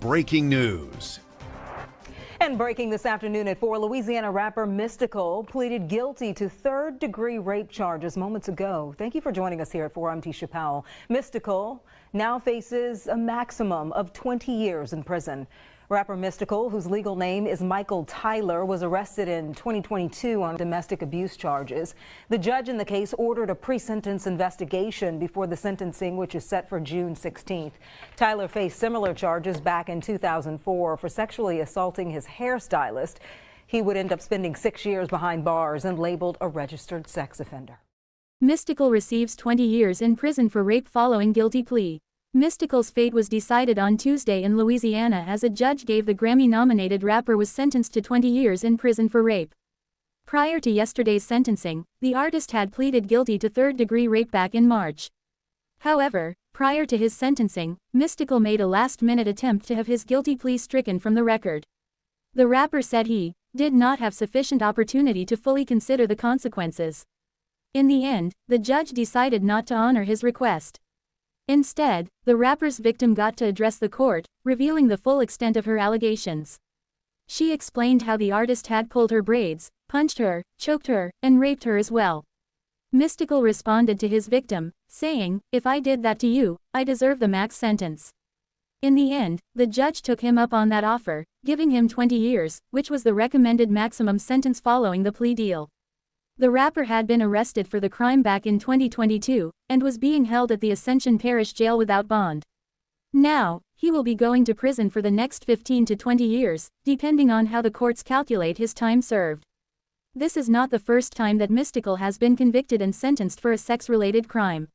breaking news. And breaking this afternoon at 4, Louisiana rapper Mystikal pleaded guilty to third-degree rape charges moments ago. Thank you for joining us here at 4. I'm Tisha Powell. Mystikal now faces a maximum of 20 years in prison. Rapper Mystikal, whose legal name is Michael Tyler, was arrested in 2022 on domestic abuse charges. The judge in the case ordered a pre-sentence investigation before the sentencing, which is set for June 16th. Tyler faced similar charges back in 2004 for sexually assaulting his hairstylist. He would end up spending 6 years behind bars and labeled a registered sex offender. Mystikal receives 20 years in prison for rape following guilty plea. Mystikal's fate was decided on Tuesday in Louisiana as a judge gave the Grammy-nominated rapper was sentenced to 20 years in prison for rape. Prior to yesterday's sentencing, the artist had pleaded guilty to third-degree rape back in March. However, prior to his sentencing, Mystikal made a last-minute attempt to have his guilty plea stricken from the record. The rapper said he did not have sufficient opportunity to fully consider the consequences. In the end, the judge decided not to honor his request. Instead, the rapper's victim got to address the court, revealing the full extent of her allegations. She explained how the artist had pulled her braids, punched her, choked her, and raped her as well. Mystikal responded to his victim, saying, "If I did that to you, I deserve the max sentence." In the end, the judge took him up on that offer, giving him 20 years, which was the recommended maximum sentence following the plea deal. The rapper had been arrested for the crime back in 2022, and was being held at the Ascension Parish Jail without bond. Now, he will be going to prison for the next 15 to 20 years, depending on how the courts calculate his time served. This is not the first time that Mystikal has been convicted and sentenced for a sex-related crime.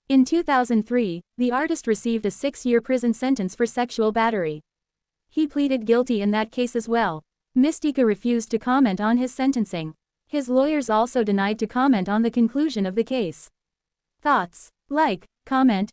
In 2003, the artist received a 6-year prison sentence for sexual battery. He pleaded guilty in that case as well. Mystikal refused to comment on his sentencing. His lawyers also denied to comment on the conclusion of the case. Thoughts? Like, comment,